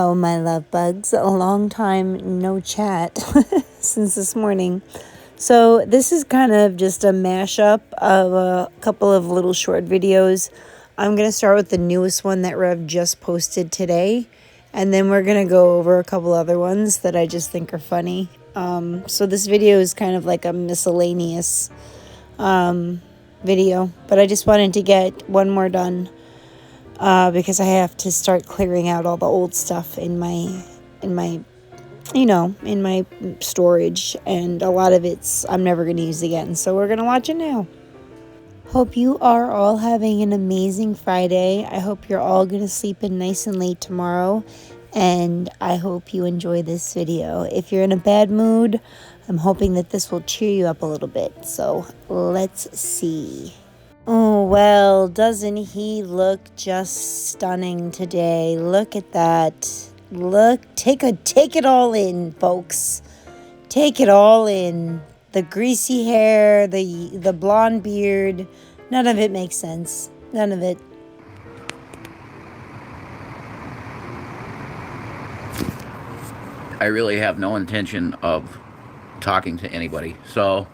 Hello, my love bugs. A long time no chat since this morning. So this is kind of just a mashup of a couple of little short videos. I'm going to start with the newest one that Rev just posted today. And then we're going to go over a couple other ones that I just think are funny. So this video is kind of like a miscellaneous video. But I just wanted to get one more done. Because I have to start clearing out all the old stuff in my storage, and a lot of it's I'm never going to use again. So we're going to watch it now. Hope you are all having an amazing Friday. I hope you're all going to sleep in nice and late tomorrow, and I hope you enjoy this video. If you're in a bad mood, I'm hoping that this will cheer you up a little bit. So let's see. Oh, well, doesn't he look just stunning today? Look at that. Look, take it all in, folks. Take it all in. The greasy hair, the blonde beard. None of it makes sense. None of it. I really have no intention of talking to anybody, so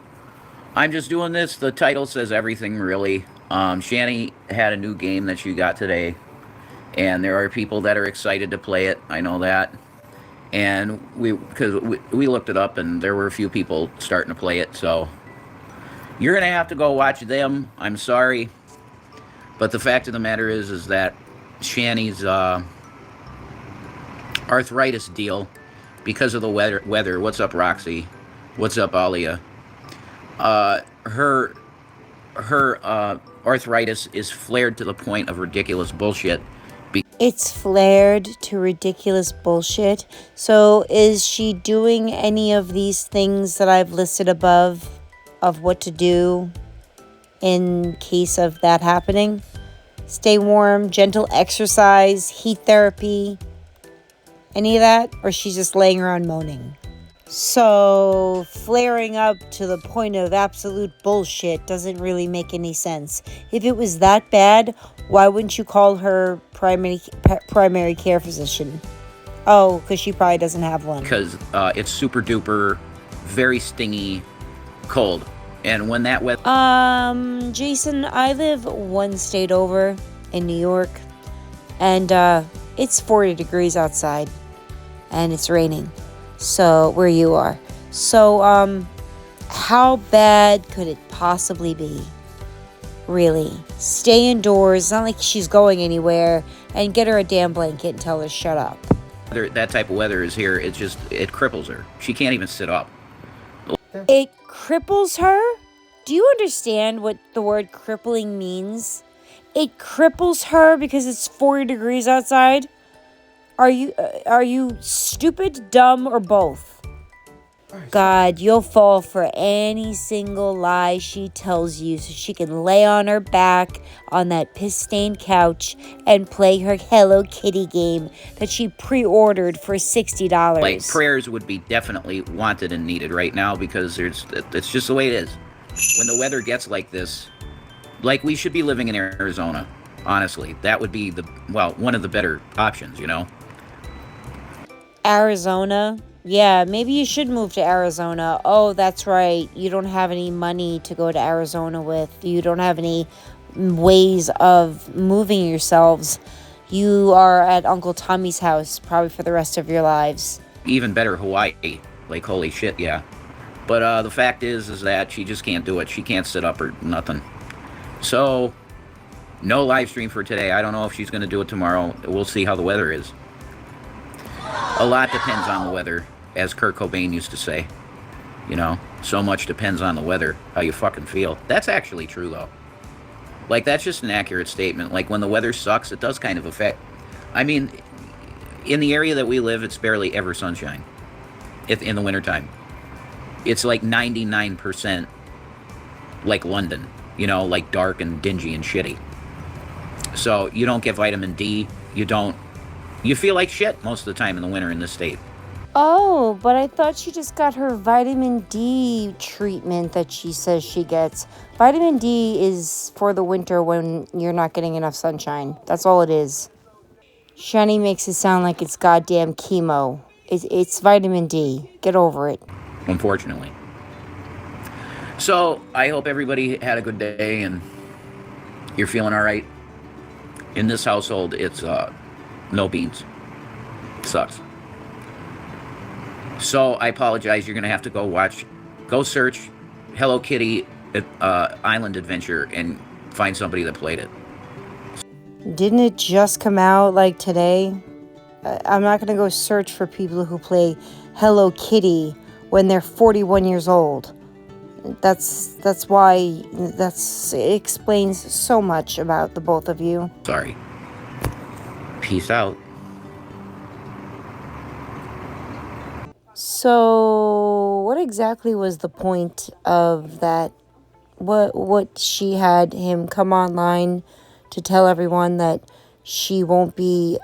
I'm just doing this. The title says everything, really. Shanny had a new game that she got today, and there are people that are excited to play it. I know that. And because we looked it up, and there were a few people starting to play it, so you're going to have to go watch them. I'm sorry. But the fact of the matter is that Shanny's arthritis deal, because of the weather. What's up, Roxy? What's up, Alia? Her arthritis is flared to the point of ridiculous bullshit. It's flared to ridiculous bullshit. So is she doing any of these things that I've listed above of what to do in case of that happening? Stay warm, gentle exercise, heat therapy, any of that? Or she's just laying around moaning? So flaring up to the point of absolute bullshit doesn't really make any sense. If it was that bad, why wouldn't you call her primary care physician? Oh, because she probably doesn't have one. Because it's super duper, very stingy cold. And when that weather... Jason, I live one state over in New York. And it's 40 degrees outside. And it's raining. So, where you are. So, how bad could it possibly be? Really? Stay indoors. It's not like she's going anywhere. And get her a damn blanket and tell her to shut up. That type of weather is here. It cripples her. She can't even sit up. It cripples her? Do you understand what the word crippling means? It cripples her because it's 40 degrees outside? Are you stupid, dumb, or both? God, you'll fall for any single lie she tells you so she can lay on her back on that piss-stained couch and play her Hello Kitty game that she pre-ordered for $60. Like, prayers would be definitely wanted and needed right now, because it's just the way it is. When the weather gets like this, like, we should be living in Arizona, honestly. That would be one of the better options, you know? Arizona? Yeah, maybe you should move to Arizona. Oh, that's right. You don't have any money to go to Arizona with. You don't have any ways of moving yourselves. You are at Uncle Tommy's house probably for the rest of your lives. Even better, Hawaii. Like, holy shit, yeah. But the fact is that she just can't do it. She can't sit up or nothing. So, no live stream for today. I don't know if she's going to do it tomorrow. We'll see how the weather is. A lot depends on the weather, as Kurt Cobain used to say. You know, so much depends on the weather, how you fucking feel. That's actually true, though. Like, that's just an accurate statement. Like, when the weather sucks, it does kind of affect... I mean, in the area that we live, it's barely ever sunshine in the wintertime. It's like 99% like London, you know, like dark and dingy and shitty. So, you don't get vitamin D, you feel like shit most of the time in the winter in this state. Oh, but I thought she just got her vitamin D treatment that she says she gets. Vitamin D is for the winter when you're not getting enough sunshine. That's all it is. Shanny makes it sound like it's goddamn chemo. It's vitamin D. Get over it. Unfortunately. So, I hope everybody had a good day and you're feeling all right. In this household, it's no beans. Sucks. So, I apologize. You're going to have to go search Hello Kitty Island Adventure and find somebody that played it. Didn't it just come out like today? I'm not going to go search for people who play Hello Kitty when they're 41 years old. That's why it explains so much about the both of you. Sorry. Peace out. So, what exactly was the point of that? What she had him come online to tell everyone that she won't be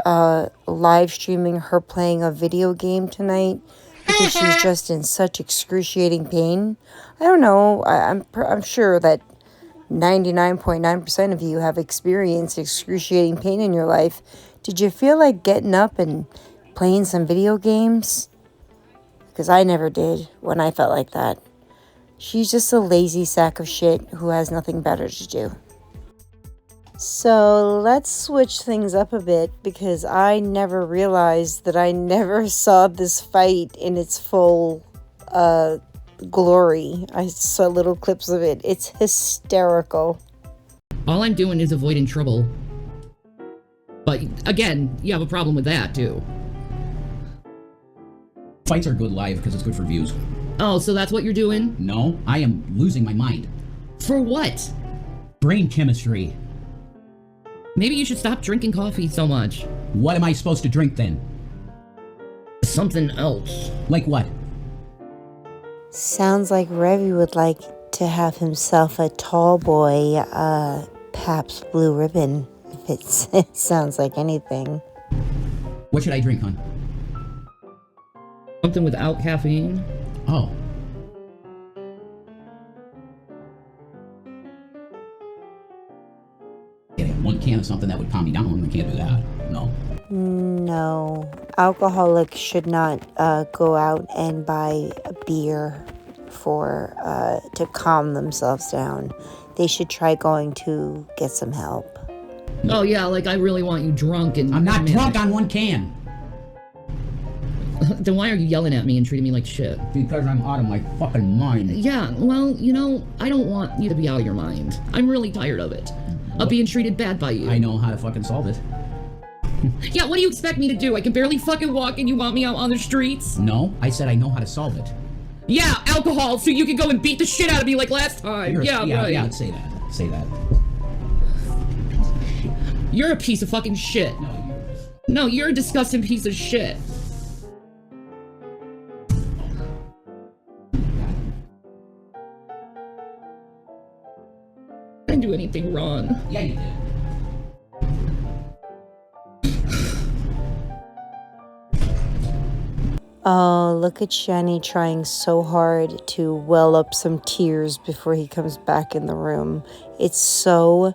live streaming her playing a video game tonight because she's just in such excruciating pain? I don't know. I'm sure that 99.9% of you have experienced excruciating pain in your life. Did you feel like getting up and playing some video games? Because I never did when I felt like that. She's just a lazy sack of shit who has nothing better to do. So let's switch things up a bit because I never realized that I never saw this fight in its full glory. I saw little clips of it. It's hysterical. All I'm doing is avoiding trouble. But again, you have a problem with that too. Fights are good live because it's good for views. Oh, so that's what you're doing? No, I am losing my mind. For what? Brain chemistry. Maybe you should stop drinking coffee so much. What am I supposed to drink then? Something else. Like what? Sounds like Revy would like to have himself a tall boy Pabst Blue Ribbon, if it sounds like anything. What should I drink, hon? Something without caffeine? Oh. Yeah, one can of something that would calm me down. I can't do that. No. No. Alcoholics should not go out and buy a beer to calm themselves down. They should try going to get some help. Oh yeah, like I really want you drunk and... I'm not drunk on one can. Then why are you yelling at me and treating me like shit? Because I'm out of my fucking mind. Yeah, well, you know, I don't want you to be out of your mind. I'm really tired of it. Of being treated bad by you. I know how to fucking solve it. Yeah, what do you expect me to do? I can barely fucking walk and you want me out on the streets? No, I said I know how to solve it. Yeah, alcohol, so you can go and beat the shit out of me like last time. Yeah, right. Yeah, say that. Say that. You're a piece of fucking shit. No, you're a disgusting piece of shit. I didn't do anything wrong. Yeah, you did. Oh, look at Shanny trying so hard to well up some tears before he comes back in the room. It's so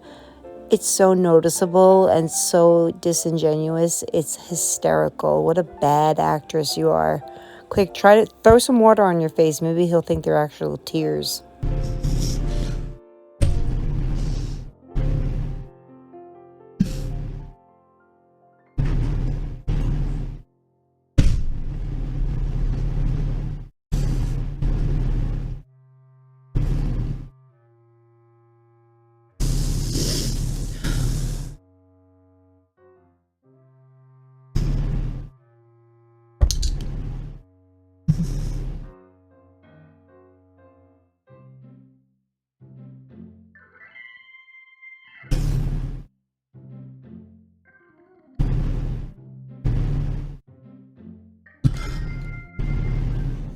noticeable and so disingenuous. It's hysterical. What a bad actress you are. Quick, try to throw some water on your face. Maybe he'll think they're actual tears.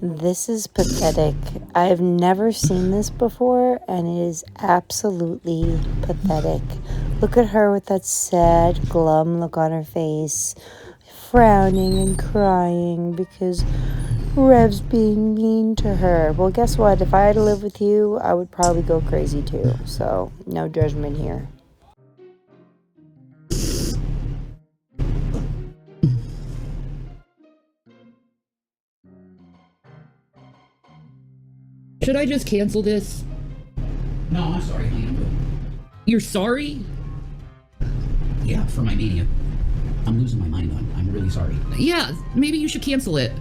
This is pathetic. I've never seen this before, and it is absolutely pathetic. Look at her with that sad, glum look on her face, frowning and crying because Rev's being mean to her. Well, guess what? If I had to live with you, I would probably go crazy too. So, no judgment here. Should I just cancel this? No, I'm sorry, honey. I'm good. You're sorry? Yeah, for my mania. I'm losing my mind on. I'm really sorry. Yeah, maybe you should cancel it.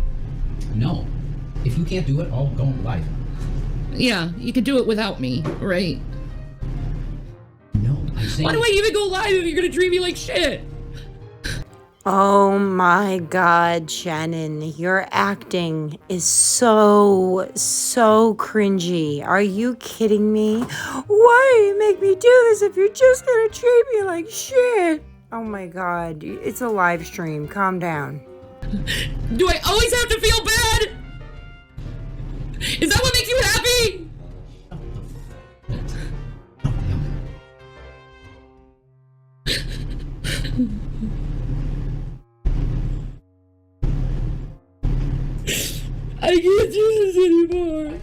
No. If you can't do it, I'll go live. Yeah, you could do it without me, right? No, I'm saying... Why do I even go live if you're gonna treat me like shit? Oh my God, Shannon, your acting is so cringy. Are you kidding me? Why do you make me do this if you're just gonna treat me like shit? Oh my God, it's a live stream. Calm down. Do I always have to feel bad? Is that what makes you happy? I can't do this anymore. I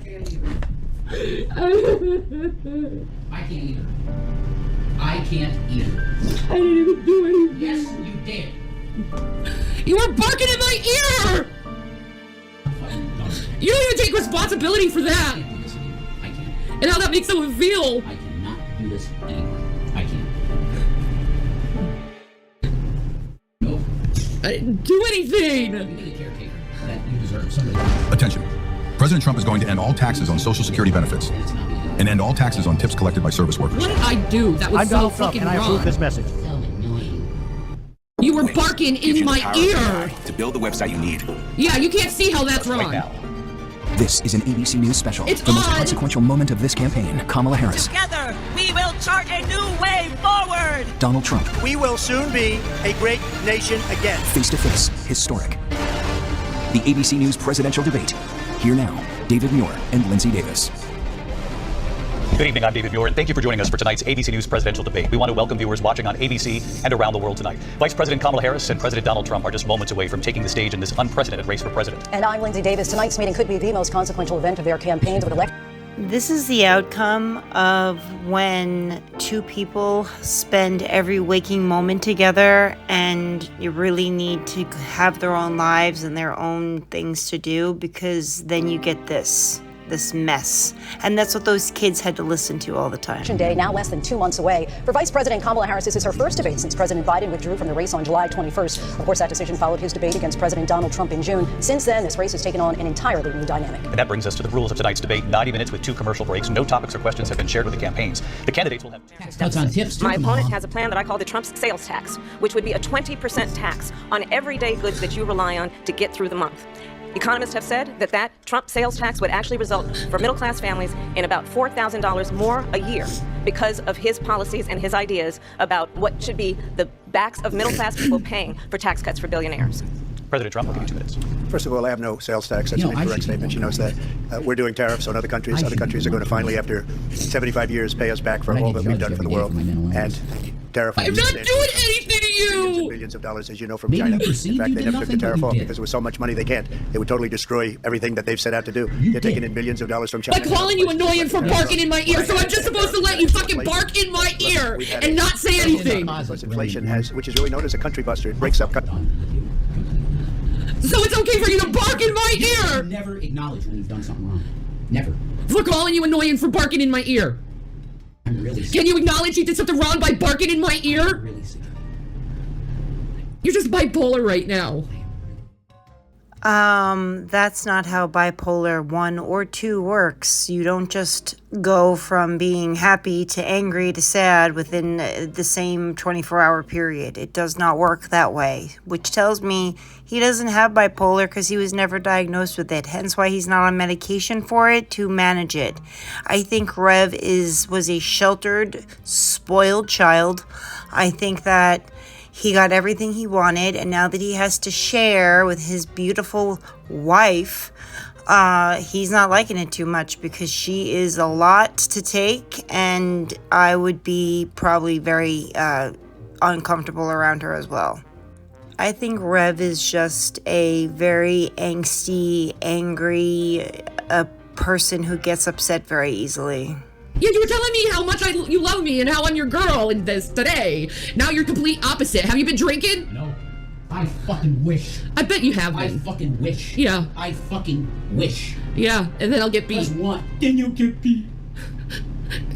can't either. I can't either. I didn't even do anything. Yes, you did. You were barking in my ear! You don't even take responsibility for that! I can't do this anymore. I can't. And how that makes someone feel! I cannot do this anymore. I can't. Nope. I didn't do anything! You need a caretaker that you deserve. Somebody. Attention. President Trump is going to end all taxes on Social Security benefits And it's not me. and end all taxes on tips collected by service workers. What did I do? That was I'm so Donald Trump, fucking and I approve wrong. this message. So annoying. You were barking in my ear! To build the website you need. Yeah, you can't see how that's wrong. This is an ABC News special. It's The most on. consequential moment of this campaign. Kamala Harris, Together, we will chart a new way forward. Donald Trump, We will soon be a great nation again. face-to-face, historic. The ABC News presidential debate. Here now, David Muir and Lindsay Davis. Good evening, I'm David Muir, and thank you for joining us for tonight's ABC News presidential debate. We want to welcome viewers watching on ABC and around the world tonight. Vice President Kamala Harris and President Donald Trump are just moments away from taking the stage in this unprecedented race for president. And I'm Lindsay Davis. Tonight's meeting could be the most consequential event of their campaigns with election. This is the outcome of when two people spend every waking moment together, and you really need to have their own lives and their own things to do, because then you get this mess. And that's what those kids had to listen to all the time. Day now less than 2 months away. For Vice President Kamala Harris, this is her first debate since President Biden withdrew from the race on July 21st. Of course, that decision followed his debate against President Donald Trump in June. Since then, this race has taken on an entirely new dynamic. And that brings us to the rules of tonight's debate. 90 minutes with 2 commercial breaks. No topics or questions have been shared with the campaigns. The candidates will have... Tax cuts on tips, too. My from opponent now on. has a plan that I call the Trump's sales tax, which would be a 20% tax on everyday goods that you rely on to get through the month. Economists have said that Trump sales tax would actually result for middle-class families in about $4,000 more a year because of his policies and his ideas about what should be the backs of middle-class people paying for tax cuts for billionaires. President Trump, I'll give you 2 minutes. First of all, I have no sales tax. That's You know, an I incorrect should statement. know. She knows that. We're doing tariffs on other countries. I Other should countries are know. going to finally, after 75 years, pay us back for I all get that we've judged done for the every day world. for my mental And illness. tariff I'm not doing anything to billions and you! billions of dollars, as you know, from Maybe China. you perceived In fact, you they did never took the nothing, but tariff you off did. because there was so much money they can't. It would totally destroy everything that they've set out to do. They're taking in billions of dollars from China. By calling you annoying for barking in my ear, so I'm just supposed to let you fucking bark in my ear and not say anything! Plus inflation has, which is really known as a country buster. It breaks up. So it's okay for you to bark in my You ear! never acknowledge when you've done something wrong. Never. For calling you annoying for barking in my ear! I'm really sick. Can you acknowledge you did something wrong by barking in my ear? I'm really sick. You're just bipolar right now. That's not how bipolar 1 or 2 works. You don't just go from being happy to angry to sad within the same 24-hour period. It does not work that way, which tells me he doesn't have bipolar because he was never diagnosed with it, hence why he's not on medication for it to manage it. I think Rev was a sheltered, spoiled child. I think that he got everything he wanted, and now that he has to share with his beautiful wife, he's not liking it too much because she is a lot to take, and I would be probably very uncomfortable around her as well. I think Rev is just a very angsty, angry person who gets upset very easily. Yeah, you were telling me how much you love me and how I'm your girl in this today. Now you're complete opposite. Have you been drinking? No. I fucking wish. I bet you have I been. fucking wish. Yeah. I fucking wish. Yeah, and then I'll get beat. Just one. Then you'll get beat.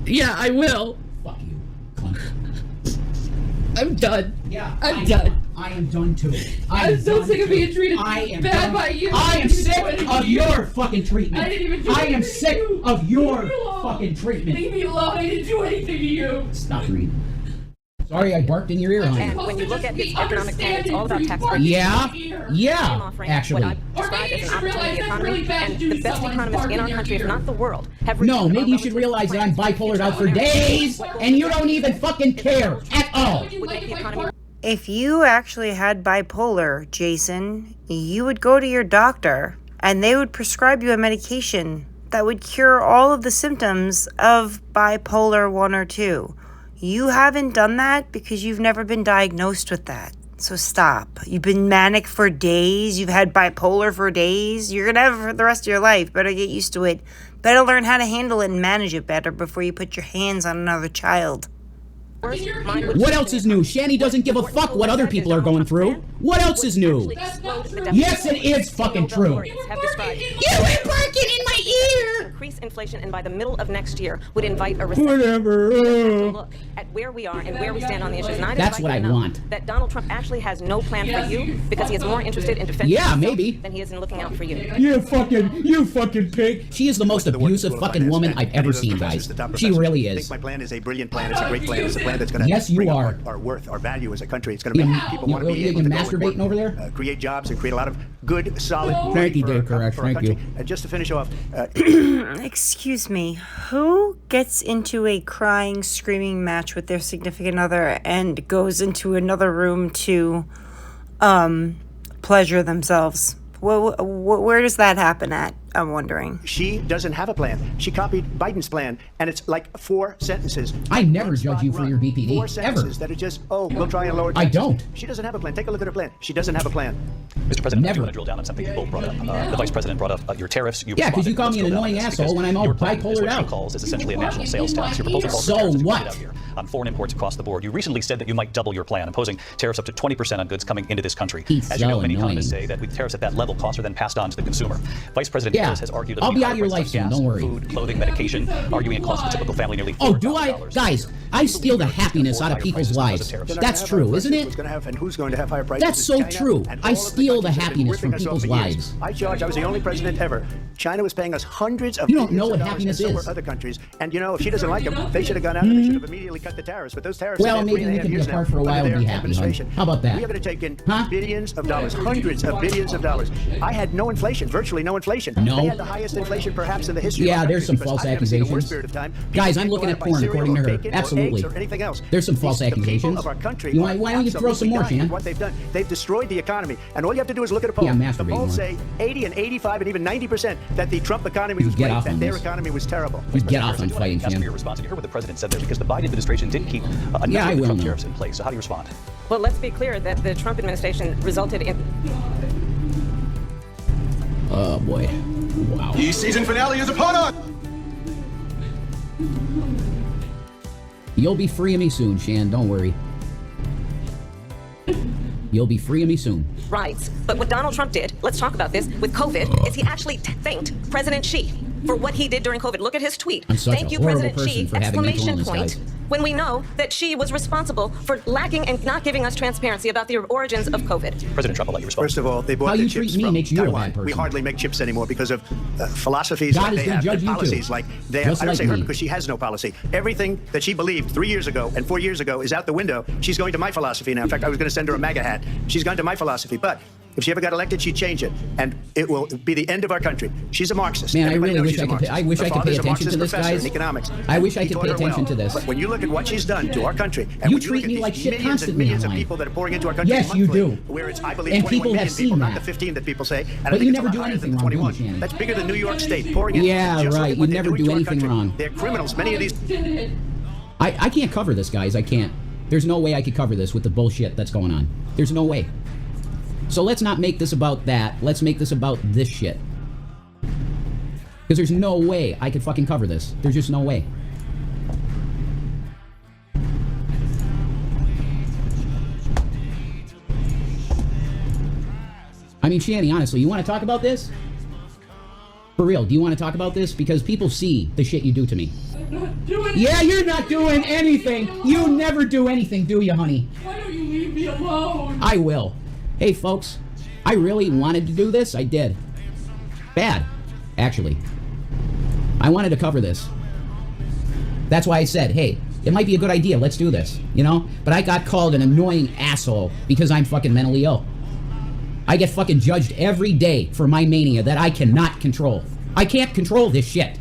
Yeah, I will. Fuck you, cunt. I'm done. Yeah, I'm done. I am done too. I'm so sick of being treated bad by you. I am sick of your fucking treatment. I didn't even do I am anything to sick you. of your Leave me alone. fucking treatment. Leave me alone. I didn't do anything to you. Stop reading. Sorry, I barked in your ear, honey. And when you look at its economic plan, it's all about tax breaks. Yeah, actually. What I described as an opportunity economy, and the best economists in our country, if not the world, have No, maybe you should realize that I'm bipolared out for days, and you don't even fucking care at all. If you actually had bipolar, Jason, you would go to your doctor and they would prescribe you a medication that would cure all of the symptoms of bipolar 1 or 2. You haven't done that because you've never been diagnosed with that. So stop. You've been manic for days. You've had bipolar for days. You're going to have it for the rest of your life. Better get used to it. Better learn how to handle it and manage it better before you put your hands on another child. What else is new? Shanny doesn't give a fuck what other people are going through. What else is new? Yes, it is fucking true. You were barking in my ear. Increase inflation, and by the middle of next year would invite a recession. Whatever. Look at where we are and where we stand on the issues. And I That's what I want. That Donald Trump actually has no plan for you because he is more interested in defending himself maybe. than he is in looking out for you. You fucking pig. She is the most abusive fucking woman I've ever seen, guys. She really I think is. my plan is a brilliant plan. It's a great plan. It's a plan that's going to Yes, you bring up are. our worth, our value as a country. It's going to make people want to be able to go and masturbating work, over there? create jobs and create a lot of good, solid money Thank you, for Dave. Correct. for our Thank you. country. And just to finish off, Excuse me, who gets into a crying, screaming match with their significant other and goes into another room to pleasure themselves? Where does that happen at? I'm wondering. she doesn't have a plan. She copied Biden's plan, and it's like 4 sentences. I never judge you for your BPD, 4 ever. sentences that are just, we'll try and lower I taxes. don't. She doesn't have a plan. Take a look at her plan. She doesn't have a plan. Mr. President, I Never. do want to drill down on something people brought up. The Vice President brought up your tariffs. Yeah, 'cause you call me an annoying asshole when I'm all your plan is bipolared what she out. calls is essentially a national sales tax. Your proposal calls So for tariffs to be what? paid out here on foreign imports across the board. You recently said that you might double your plan, imposing tariffs up to 20% on goods coming into this country. He's As you know, so many annoying. economists say that with tariffs at that level, costs are then passed on to the consumer. Vice President Yeah, Harris has argued that I'll there'll be higher out of your prices life on soon, gas, don't worry. food, clothing, medication, arguing it costs the typical family nearly Oh, do I? $4,000. Guys, I steal the happiness out of people's lives. That's true, isn't it? And who's going to have higher prices? That's It's so China true. and I all of the steal the countries that have been happiness from ripping us off people's for years. lives. I was the only president ever. China was paying us hundreds of You don't billions know of what dollars, happiness and so is. were other countries. And if she doesn't like them, they should have gone out and they should have immediately cut the tariffs. But those tariffs. Well, have been maybe we 3.5 can be years apart now for a while under and be their happy, hon. administration. How about that? We are going to take in Huh? billions of dollars, hundreds of billions of dollars. I had no inflation, virtually no inflation. No. They had the highest inflation perhaps in the history. Yeah, of our there's some country, false because I've never seen a worse accusations. period of time. Guys, People I'm looking go at out and buy porn, cereal according to or her. bacon or Absolutely. eggs or anything else. There's some false The people accusations. of our country Why are don't you throw some more, absolutely dying Shan? with what they've done. They've destroyed the economy, and all you have to do is look at a poll. Yeah, The masturbate polls more. say 80 and 85 and even 90% that the Trump economy was get great, off that on their this. economy was terrible. You get off President on Harris, I fighting, do wanna ask Shan. for your response. You heard what the president said there because the Biden administration didn't keep a Yeah, I number of will Trump now. tariffs in place. So how do you respond? Well, let's be clear that the Trump administration resulted in Oh, boy. Wow. The season finale is upon us! You'll be free of me soon, Shan. Don't worry. You'll be free of me soon. rights. But what Donald Trump did, let's talk about this, with COVID, is he actually thanked President Xi for what he did during COVID. Look at his tweet. I'm such Thank a you, horrible President person Xi, for having mental exclamation illness, point. guys. When we know that Xi was responsible for lacking and not giving us transparency about the origins of COVID. President Trump, I'll let you respond. First of all, they bought How the you chips treat me from makes you a Taiwan. bad person. We hardly make chips anymore because of philosophies God like is they gonna have, judge and you too. policies like they have. Just I don't like say her me. because she has no policy. Everything that she believed 3 years ago and 4 years ago is out the window. She's going to my philosophy now. In fact, I was going to send her a MAGA hat. She's gone to my philosophy. But if she ever got elected, she'd change it, and it will be the end of our country. She's a Marxist. Man, I Everybody really knows wish she's I a could pay- Marxist. I wish Her I could pay father's a attention to Marxist this, professor guys. in economics. I wish I He could taught pay her attention to this. But when you look at what she's done to our country, and You when treat look at me these like shit millions constantly and millions online. of people that are pouring into our country Yes, you monthly, do. where it's, I believe, And 21 people have million people, seen not that. the 15 that people say. And But I think you it's never a lot do higher anything than wrong, do you, 21. Shanny? That's bigger than New York State pouring in. Yeah, Just look right. at You what they're never doing do to our anything country. wrong. They're criminals. Many of these. I can't cover this, guys. I can't. There's no way I could cover this with the bullshit that's going on. There's no way. So let's not make this about that. Let's make this about this shit. Because there's no way I could fucking cover this. There's just no way. I mean, Shanny, honestly, you want to talk about this? For real, do you want to talk about this? Because people see the shit you do to me. I'm not doing Yeah, you're not doing anything. You never do anything, do you, honey? Why don't you leave me alone? I will. Hey, folks, I really wanted to do this. I did. Bad, actually. I wanted to cover this. That's why I said, hey, it might be a good idea. Let's do this, you know? But I got called an annoying asshole because I'm fucking mentally ill. I get fucking judged every day for my mania that I cannot control. I can't control this shit.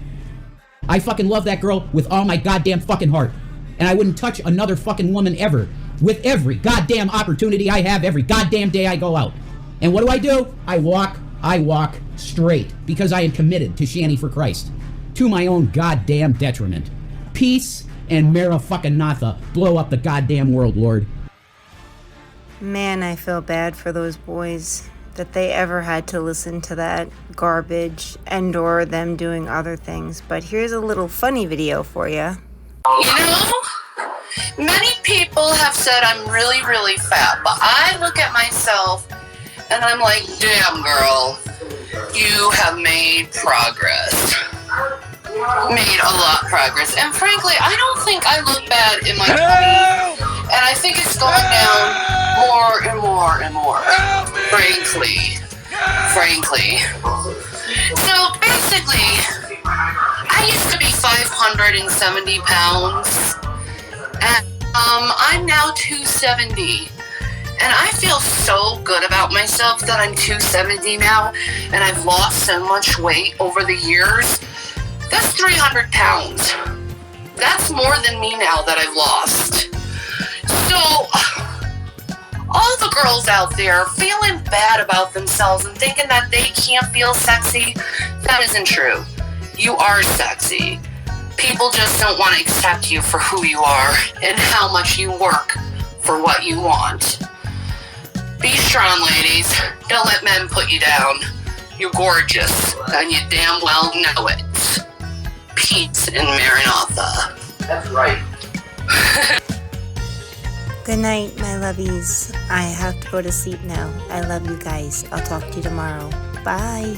I fucking love that girl with all my goddamn fucking heart. And I wouldn't touch another fucking woman ever with every goddamn opportunity I have every goddamn day I go out. And what do? I walk straight because I am committed to Shanny for Christ. To my own goddamn detriment. Peace and Mara fucking Natha blow up the goddamn world, Lord. Man, I feel bad for those boys that they ever had to listen to that garbage and or them doing other things. But here's a little funny video for you. You know, many people have said I'm really, really fat, but I look at myself and I'm like, damn girl, you have made progress. Made a lot of progress. And frankly, I don't think I look bad in my 20s. And I think it's going down more and more and more. Frankly. So basically, I used to be 570 pounds. And I'm now 270. And I feel so good about myself that I'm 270 now. And I've lost so much weight over the years. That's 300 pounds. That's more than me now that I've lost. So, all the girls out there feeling bad about themselves and thinking that they can't feel sexy, that isn't true. You are sexy. People just don't want to accept you for who you are and how much you work for what you want. Be strong, ladies. Don't let men put you down. You're gorgeous, and you damn well know it. Peace and Maranatha. That's right. Good night, my loveys. I have to go to sleep now. I love you guys. I'll talk to you tomorrow. Bye.